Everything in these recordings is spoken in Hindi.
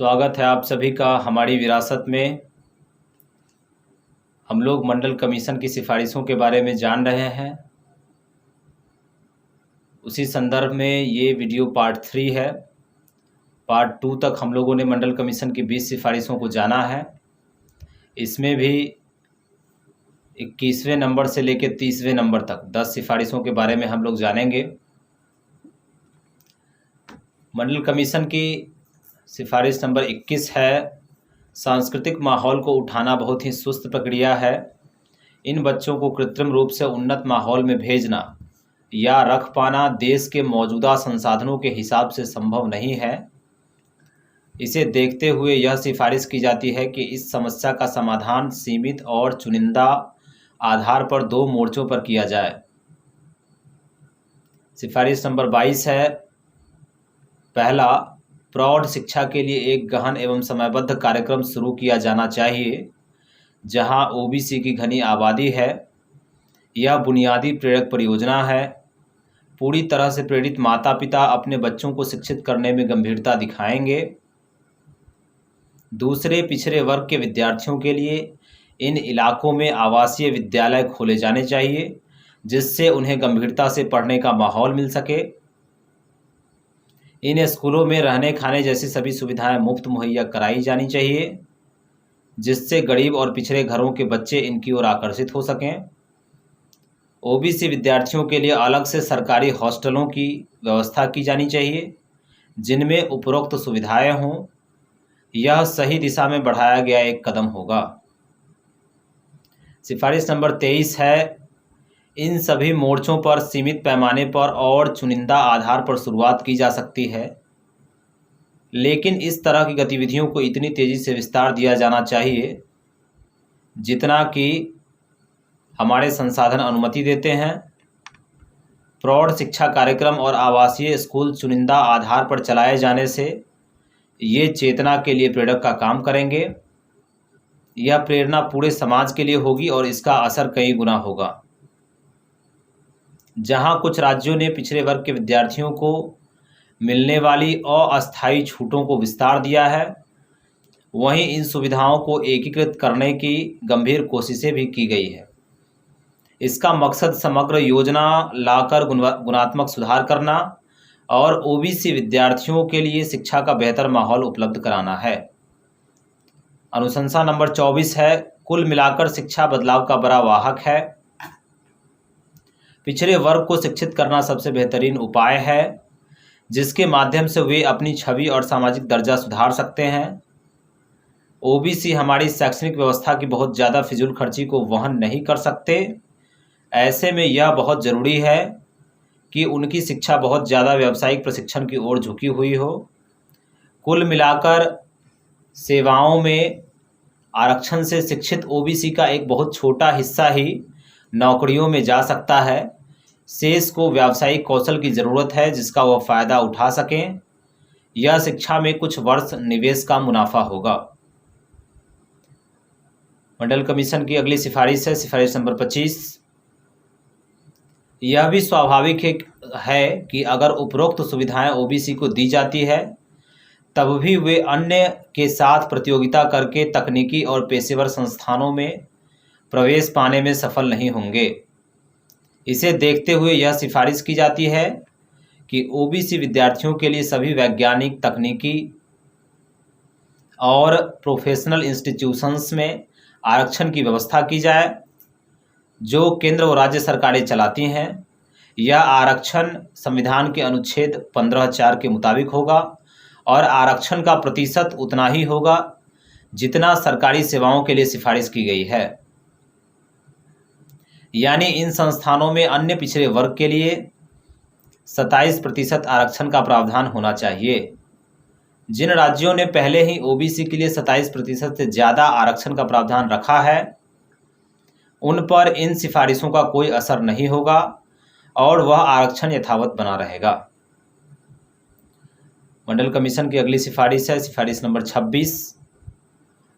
स्वागत है आप सभी का हमारी विरासत में। हम लोग मंडल कमीशन की सिफारिशों के बारे में जान रहे हैं। उसी संदर्भ में ये वीडियो पार्ट 3 है। पार्ट 2 तक हम लोगों ने मंडल कमीशन की 20 सिफारिशों को जाना है। इसमें भी 21वें नंबर से लेकर 30वें नंबर तक 10 सिफारिशों के बारे में हम लोग जानेंगे। मंडल कमीशन की सिफारिश नंबर 21 है, सांस्कृतिक माहौल को उठाना बहुत ही सुस्त प्रक्रिया है। इन बच्चों को कृत्रिम रूप से उन्नत माहौल में भेजना या रख पाना देश के मौजूदा संसाधनों के हिसाब से संभव नहीं है। इसे देखते हुए यह सिफारिश की जाती है कि इस समस्या का समाधान सीमित और चुनिंदा आधार पर 2 मोर्चों पर किया जाए। सिफारिश नंबर 22 है। पहला, प्रौढ़ शिक्षा के लिए एक गहन एवं समयबद्ध कार्यक्रम शुरू किया जाना चाहिए जहां ओबीसी की घनी आबादी है। यह बुनियादी प्रेरक परियोजना है। पूरी तरह से प्रेरित माता पिता अपने बच्चों को शिक्षित करने में गंभीरता दिखाएंगे। दूसरे, पिछड़े वर्ग के विद्यार्थियों के लिए इन इलाकों में आवासीय विद्यालय खोले जाने चाहिए जिससे उन्हें गंभीरता से पढ़ने का माहौल मिल सके। इन स्कूलों में रहने खाने जैसी सभी सुविधाएं मुफ्त मुहैया कराई जानी चाहिए जिससे गरीब और पिछड़े घरों के बच्चे इनकी ओर आकर्षित हो सकें। ओबीसी विद्यार्थियों के लिए अलग से सरकारी हॉस्टलों की व्यवस्था की जानी चाहिए जिनमें उपरोक्त सुविधाएं हों। यह सही दिशा में बढ़ाया गया एक कदम होगा। सिफारिश नंबर 23 है। इन सभी मोर्चों पर सीमित पैमाने पर और चुनिंदा आधार पर शुरुआत की जा सकती है, लेकिन इस तरह की गतिविधियों को इतनी तेज़ी से विस्तार दिया जाना चाहिए जितना कि हमारे संसाधन अनुमति देते हैं। प्रौढ़ शिक्षा कार्यक्रम और आवासीय स्कूल चुनिंदा आधार पर चलाए जाने से ये चेतना के लिए प्रेरक का काम करेंगे। यह प्रेरणा पूरे समाज के लिए होगी और इसका असर कई गुना होगा। जहां कुछ राज्यों ने पिछड़े वर्ग के विद्यार्थियों को मिलने वाली अस्थायी छूटों को विस्तार दिया है, वहीं इन सुविधाओं को एकीकृत करने की गंभीर कोशिशें भी की गई है। इसका मकसद समग्र योजना लाकर गुणात्मक सुधार करना और ओबीसी विद्यार्थियों के लिए शिक्षा का बेहतर माहौल उपलब्ध कराना है। अनुशंसा नंबर 24 है। कुल मिलाकर शिक्षा बदलाव का बड़ा वाहक है। पिछड़े वर्ग को शिक्षित करना सबसे बेहतरीन उपाय है जिसके माध्यम से वे अपनी छवि और सामाजिक दर्जा सुधार सकते हैं। ओबीसी हमारी शैक्षणिक व्यवस्था की बहुत ज़्यादा फिजूल खर्ची को वहन नहीं कर सकते। ऐसे में यह बहुत ज़रूरी है कि उनकी शिक्षा बहुत ज़्यादा व्यावसायिक प्रशिक्षण की ओर झुकी हुई हो। कुल मिलाकर सेवाओं में आरक्षण से शिक्षित ओबीसी का एक बहुत छोटा हिस्सा ही नौकरियों में जा सकता है। शेष को व्यावसायिक कौशल की ज़रूरत है जिसका वह फ़ायदा उठा सकें। यह शिक्षा में कुछ वर्ष निवेश का मुनाफा होगा। मंडल कमीशन की अगली सिफारिश है, सिफारिश नंबर 25। यह भी स्वाभाविक है कि अगर उपरोक्त सुविधाएं ओबीसी को दी जाती है तब भी वे अन्य के साथ प्रतियोगिता करके तकनीकी और पेशेवर संस्थानों में प्रवेश पाने में सफल नहीं होंगे। इसे देखते हुए यह सिफारिश की जाती है कि ओबीसी विद्यार्थियों के लिए सभी वैज्ञानिक, तकनीकी और प्रोफेशनल इंस्टीट्यूशंस में आरक्षण की व्यवस्था की जाए जो केंद्र और राज्य सरकारें चलाती हैं। यह आरक्षण संविधान के अनुच्छेद 15(4) के मुताबिक होगा और आरक्षण का प्रतिशत उतना ही होगा जितना सरकारी सेवाओं के लिए सिफारिश की गई है। यानी इन संस्थानों में अन्य पिछड़े वर्ग के लिए 27% आरक्षण का प्रावधान होना चाहिए। जिन राज्यों ने पहले ही ओबीसी के लिए 27% से ज़्यादा आरक्षण का प्रावधान रखा है उन पर इन सिफारिशों का कोई असर नहीं होगा और वह आरक्षण यथावत बना रहेगा। मंडल कमीशन की अगली सिफारिश है, सिफारिश नंबर 26।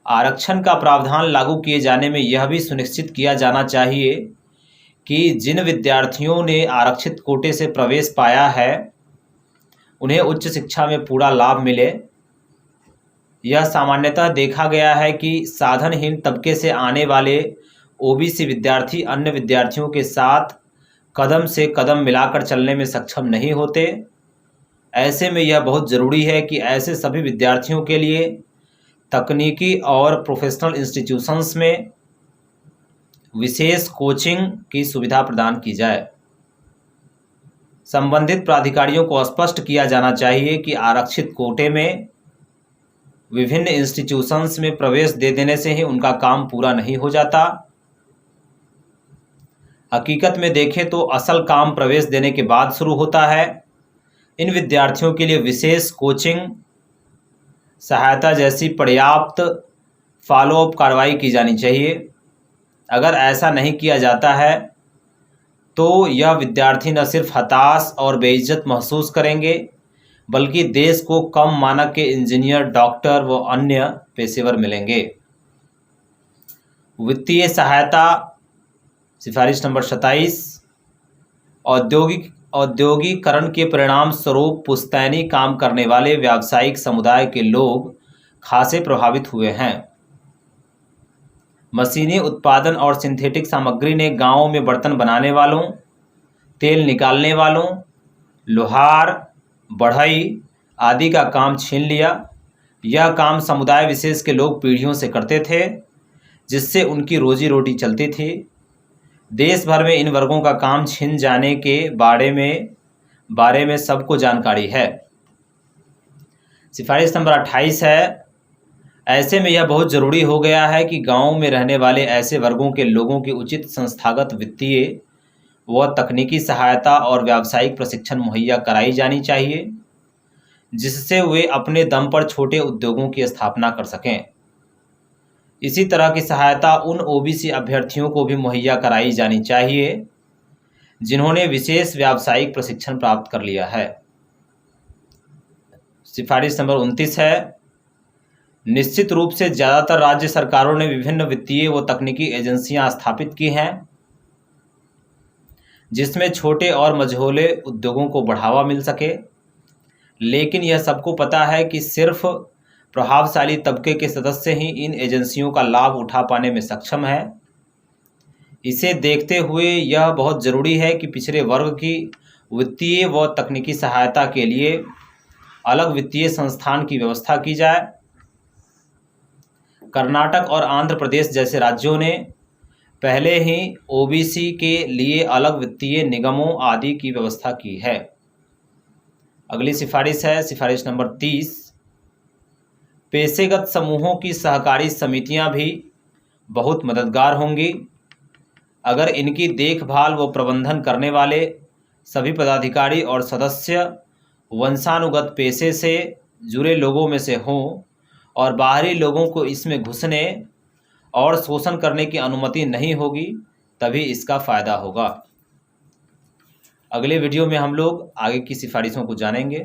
आरक्षण का प्रावधान लागू किए जाने में यह भी सुनिश्चित किया जाना चाहिए कि जिन विद्यार्थियों ने आरक्षित कोटे से प्रवेश पाया है उन्हें उच्च शिक्षा में पूरा लाभ मिले। यह सामान्यतः देखा गया है कि साधनहीन तबके से आने वाले ओबीसी विद्यार्थी अन्य विद्यार्थियों के साथ कदम से कदम मिलाकर चलने में सक्षम नहीं होते। ऐसे में यह बहुत ज़रूरी है कि ऐसे सभी विद्यार्थियों के लिए तकनीकी और प्रोफेशनल इंस्टीट्यूशंस में विशेष कोचिंग की सुविधा प्रदान की जाए। संबंधित प्राधिकारियों को स्पष्ट किया जाना चाहिए कि आरक्षित कोटे में विभिन्न इंस्टीट्यूशंस में प्रवेश दे देने से ही उनका काम पूरा नहीं हो जाता। हकीकत में देखें तो असल काम प्रवेश देने के बाद शुरू होता है। इन विद्यार्थियों के लिए विशेष कोचिंग सहायता जैसी पर्याप्त फॉलोअप कार्रवाई की जानी चाहिए। अगर ऐसा नहीं किया जाता है तो यह विद्यार्थी न सिर्फ हताश और बेइज्जत महसूस करेंगे बल्कि देश को कम मानक के इंजीनियर, डॉक्टर व अन्य पेशेवर मिलेंगे। वित्तीय सहायता सिफारिश नंबर 27। औद्योगिकरण के परिणाम स्वरूप पुश्तैनी काम करने वाले व्यावसायिक समुदाय के लोग खासे प्रभावित हुए हैं। मशीनी उत्पादन और सिंथेटिक सामग्री ने गांवों में बर्तन बनाने वालों, तेल निकालने वालों, लोहार, बढ़ई आदि का काम छीन लिया। यह काम समुदाय विशेष के लोग पीढ़ियों से करते थे, जिससे उनकी रोजी रोटी चलती थी। देश भर में इन वर्गों का काम छीन जाने के बारे में सबको जानकारी है। सिफारिश नंबर 28 है। ऐसे में यह बहुत ज़रूरी हो गया है कि गांवों में रहने वाले ऐसे वर्गों के लोगों की उचित संस्थागत वित्तीय व तकनीकी सहायता और व्यावसायिक प्रशिक्षण मुहैया कराई जानी चाहिए, जिससे वे अपने दम पर छोटे उद्योगों की स्थापना कर सकें। इसी तरह की सहायता उन ओबीसी अभ्यर्थियों को भी मुहैया कराई जानी चाहिए जिन्होंने विशेष व्यावसायिक प्रशिक्षण प्राप्त कर लिया है। सिफारिश नंबर 29 है। निश्चित रूप से ज़्यादातर राज्य सरकारों ने विभिन्न वित्तीय व तकनीकी एजेंसियां स्थापित की हैं, जिसमें छोटे और मझोले उद्योगों को बढ़ावा मिल सके। लेकिन यह सबको पता है कि सिर्फ प्रभावशाली तबके के सदस्य ही इन एजेंसियों का लाभ उठा पाने में सक्षम है। इसे देखते हुए यह बहुत ज़रूरी है कि पिछड़े वर्ग की वित्तीय व तकनीकी सहायता के लिए अलग वित्तीय संस्थान की व्यवस्था की जाए। कर्नाटक और आंध्र प्रदेश जैसे राज्यों ने पहले ही ओबीसी के लिए अलग वित्तीय निगमों आदि की व्यवस्था की है। अगली सिफारिश है सिफारिश नंबर 30। पेशेगत समूहों की सहकारी समितियां भी बहुत मददगार होंगी अगर इनकी देखभाल व प्रबंधन करने वाले सभी पदाधिकारी और सदस्य वंशानुगत पेशे से जुड़े लोगों में से हों और बाहरी लोगों को इसमें घुसने और शोषण करने की अनुमति नहीं होगी, तभी इसका फ़ायदा होगा। अगले वीडियो में हम लोग आगे की सिफारिशों को जानेंगे।